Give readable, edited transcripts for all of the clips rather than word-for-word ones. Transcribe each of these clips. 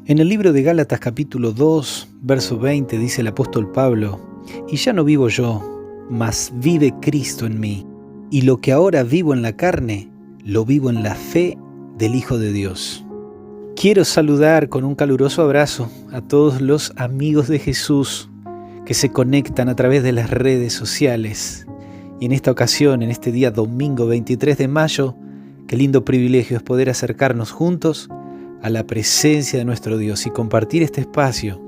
En el libro de Gálatas capítulo 2, verso 20 dice el apóstol Pablo: «Y ya no vivo yo, mas vive Cristo en mí. Y lo que ahora vivo en la carne, lo vivo en la fe del Hijo de Dios». Quiero saludar con un caluroso abrazo a todos los amigos de Jesús que se conectan a través de las redes sociales. Y en esta ocasión, en este día domingo 23 de mayo, qué lindo privilegio es poder acercarnos juntos a la presencia de nuestro Dios y compartir este espacio,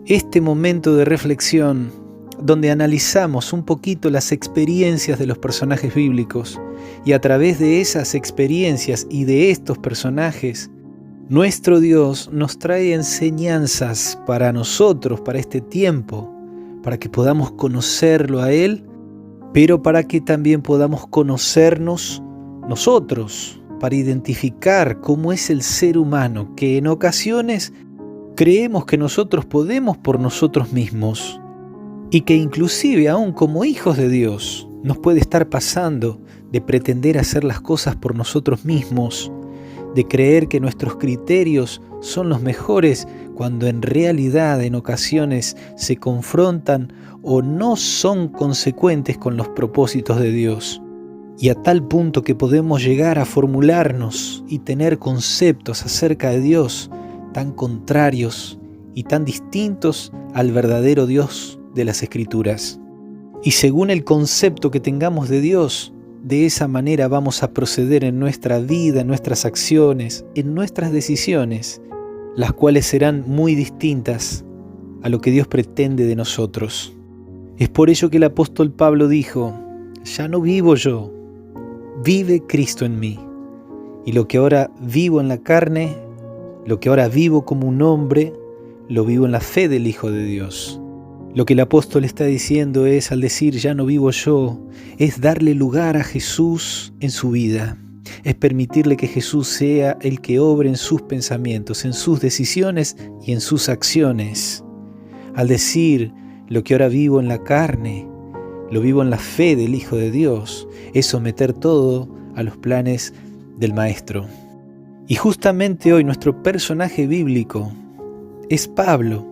este momento de reflexión donde analizamos un poquito las experiencias de los personajes bíblicos y a través de esas experiencias y de estos personajes, nuestro Dios nos trae enseñanzas para nosotros, para este tiempo, para que podamos conocerlo a Él, pero para que también podamos conocernos nosotros, para identificar cómo es el ser humano, que en ocasiones creemos que nosotros podemos por nosotros mismos y que inclusive aún como hijos de Dios nos puede estar pasando de pretender hacer las cosas por nosotros mismos, de creer que nuestros criterios son los mejores cuando en realidad en ocasiones se confrontan o no son consecuentes con los propósitos de Dios. Y a tal punto que podemos llegar a formularnos y tener conceptos acerca de Dios tan contrarios y tan distintos al verdadero Dios de las Escrituras. Y según el concepto que tengamos de Dios, de esa manera vamos a proceder en nuestra vida, en nuestras acciones, en nuestras decisiones, las cuales serán muy distintas a lo que Dios pretende de nosotros. Es por ello que el apóstol Pablo dijo: «Ya no vivo yo, vive Cristo en mí. Y lo que ahora vivo en la carne, lo que ahora vivo como un hombre, lo vivo en la fe del Hijo de Dios». Lo que el apóstol está diciendo es, al decir «ya no vivo yo», es darle lugar a Jesús en su vida. Es permitirle que Jesús sea el que obre en sus pensamientos, en sus decisiones y en sus acciones. Al decir «lo que ahora vivo en la carne, lo vivo en la fe del Hijo de Dios», es someter todo a los planes del Maestro. Y justamente hoy nuestro personaje bíblico es Pablo,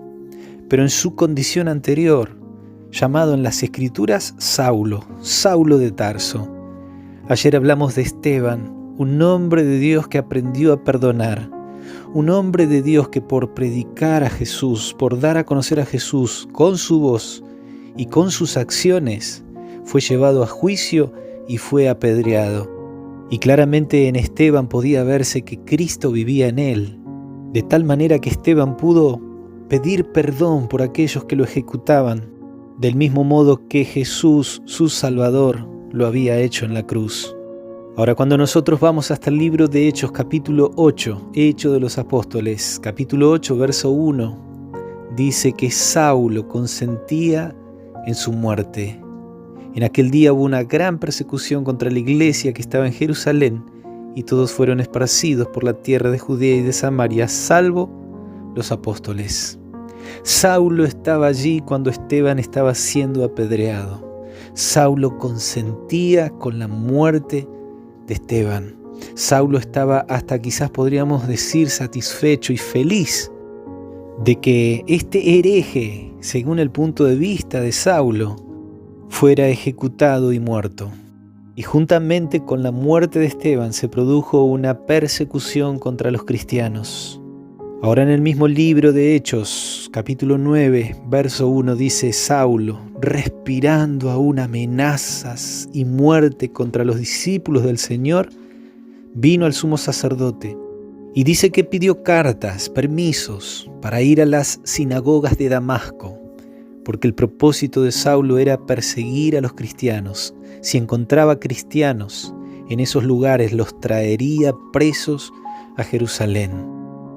pero en su condición anterior, llamado en las Escrituras Saulo de Tarso. Ayer hablamos de Esteban, un hombre de Dios que aprendió a perdonar, un hombre de Dios que por predicar a Jesús, por dar a conocer a Jesús con su voz y con sus acciones, fue llevado a juicio y fue apedreado. Y claramente en Esteban podía verse que Cristo vivía en él, de tal manera que Esteban pudo pedir perdón por aquellos que lo ejecutaban, del mismo modo que Jesús, su Salvador, lo había hecho en la cruz. Ahora, cuando nosotros vamos hasta el libro de Hechos, capítulo 8, Hechos de los Apóstoles, capítulo 8, verso 1, dice que Saulo consentía en su muerte. En aquel día hubo una gran persecución contra la iglesia que estaba en Jerusalén, y todos fueron esparcidos por la tierra de Judea y de Samaria, salvo los apóstoles. Saulo estaba allí cuando Esteban estaba siendo apedreado. Saulo consentía con la muerte de Esteban. Saulo estaba hasta quizás podríamos decir satisfecho y feliz de que este hereje, según el punto de vista de Saulo, fuera ejecutado y muerto. Y juntamente con la muerte de Esteban se produjo una persecución contra los cristianos. Ahora en el mismo libro de Hechos, capítulo 9, verso 1, dice: Saulo, respirando aún amenazas y muerte contra los discípulos del Señor, vino al sumo sacerdote y dice que pidió cartas, permisos para ir a las sinagogas de Damasco, porque el propósito de Saulo era perseguir a los cristianos. Si encontraba cristianos en esos lugares, los traería presos a Jerusalén.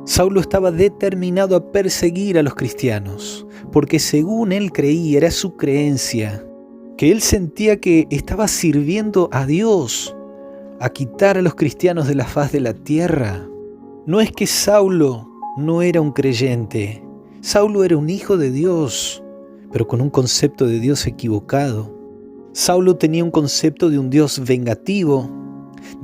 Saulo estaba determinado a perseguir a los cristianos, porque según él creía, era su creencia, que él sentía que estaba sirviendo a Dios, a quitar a los cristianos de la faz de la tierra. No es que Saulo no era un creyente, Saulo era un hijo de Dios, pero con un concepto de Dios equivocado. Saulo tenía un concepto de un Dios vengativo,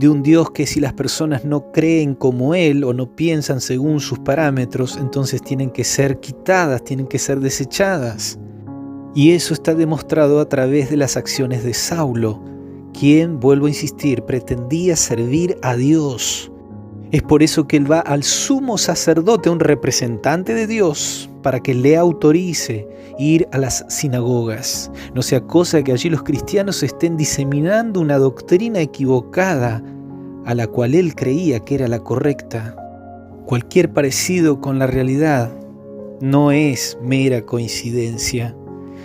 de un Dios que si las personas no creen como Él o no piensan según sus parámetros, entonces tienen que ser quitadas, tienen que ser desechadas. Y eso está demostrado a través de las acciones de Saulo, quien, vuelvo a insistir, pretendía servir a Dios. Es por eso que él va al sumo sacerdote, un representante de Dios, para que le autorice ir a las sinagogas. No sea cosa que allí los cristianos estén diseminando una doctrina equivocada a la cual él creía que era la correcta. Cualquier parecido con la realidad no es mera coincidencia,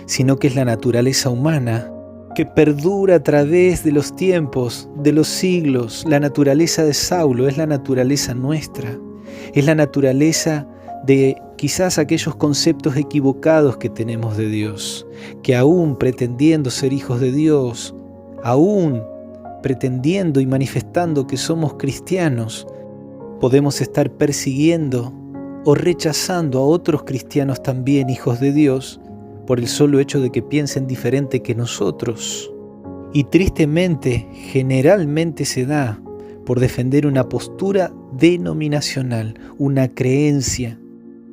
sino que es la naturaleza humana que perdura a través de los tiempos, de los siglos. La naturaleza de Saulo es la naturaleza nuestra, es la naturaleza de quizás aquellos conceptos equivocados que tenemos de Dios, que aún pretendiendo ser hijos de Dios, aún pretendiendo y manifestando que somos cristianos, podemos estar persiguiendo o rechazando a otros cristianos también hijos de Dios, por el solo hecho de que piensen diferente que nosotros. Y tristemente, generalmente se da por defender una postura denominacional, una creencia,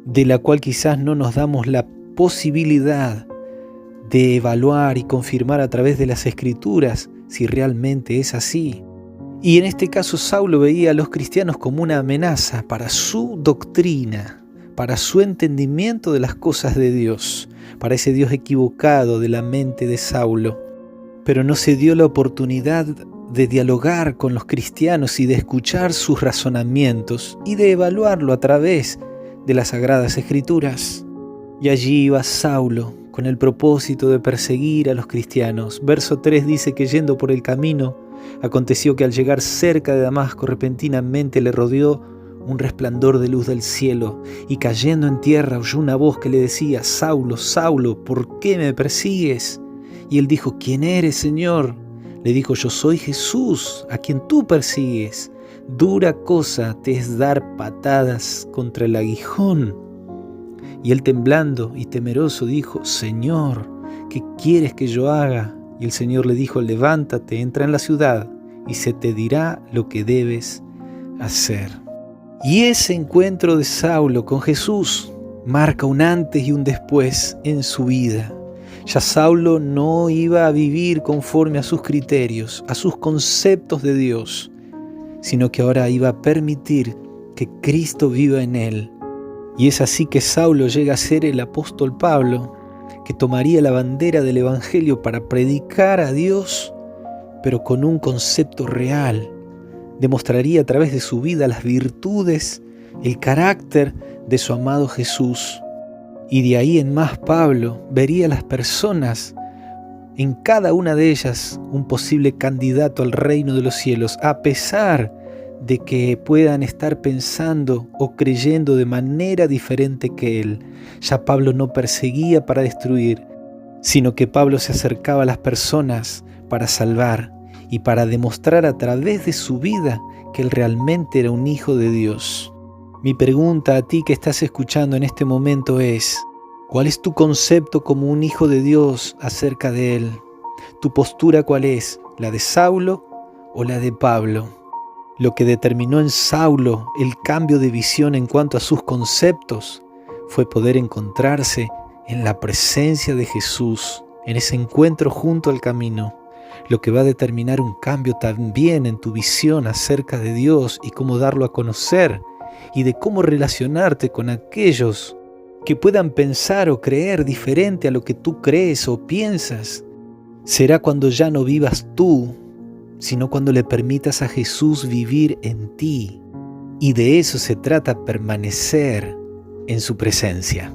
de la cual quizás no nos damos la posibilidad de evaluar y confirmar a través de las Escrituras si realmente es así. Y en este caso Saulo veía a los cristianos como una amenaza para su doctrina, para su entendimiento de las cosas de Dios, para ese Dios equivocado de la mente de Saulo. Pero no se dio la oportunidad de dialogar con los cristianos y de escuchar sus razonamientos y de evaluarlo a través de las Sagradas Escrituras. Y allí iba Saulo con el propósito de perseguir a los cristianos. Verso 3 dice que yendo por el camino, aconteció que al llegar cerca de Damasco repentinamente le rodeó un resplandor de luz del cielo, y cayendo en tierra oyó una voz que le decía: Saulo, Saulo, ¿por qué me persigues? Y él dijo: ¿Quién eres, Señor? Le dijo: Yo soy Jesús, a quien tú persigues. Dura cosa te es dar patadas contra el aguijón. Y él, temblando y temeroso, dijo: Señor, ¿qué quieres que yo haga? Y el Señor le dijo: Levántate, entra en la ciudad, y se te dirá lo que debes hacer. Y ese encuentro de Saulo con Jesús marca un antes y un después en su vida. Ya Saulo no iba a vivir conforme a sus criterios, a sus conceptos de Dios, sino que ahora iba a permitir que Cristo viva en él. Y es así que Saulo llega a ser el apóstol Pablo, que tomaría la bandera del Evangelio para predicar a Dios, pero con un concepto real. Demostraría a través de su vida las virtudes, el carácter de su amado Jesús. Y de ahí en más Pablo vería a las personas, en cada una de ellas, un posible candidato al reino de los cielos, a pesar de que puedan estar pensando o creyendo de manera diferente que él. Ya Pablo no perseguía para destruir, sino que Pablo se acercaba a las personas para salvar y para demostrar a través de su vida que él realmente era un hijo de Dios. Mi pregunta a ti que estás escuchando en este momento es: ¿cuál es tu concepto como un hijo de Dios acerca de él? ¿Tu postura cuál es? ¿La de Saulo o la de Pablo? Lo que determinó en Saulo el cambio de visión en cuanto a sus conceptos fue poder encontrarse en la presencia de Jesús, en ese encuentro junto al camino. Lo que va a determinar un cambio también en tu visión acerca de Dios y cómo darlo a conocer, y de cómo relacionarte con aquellos que puedan pensar o creer diferente a lo que tú crees o piensas, será cuando ya no vivas tú, sino cuando le permitas a Jesús vivir en ti. Y de eso se trata, permanecer en su presencia.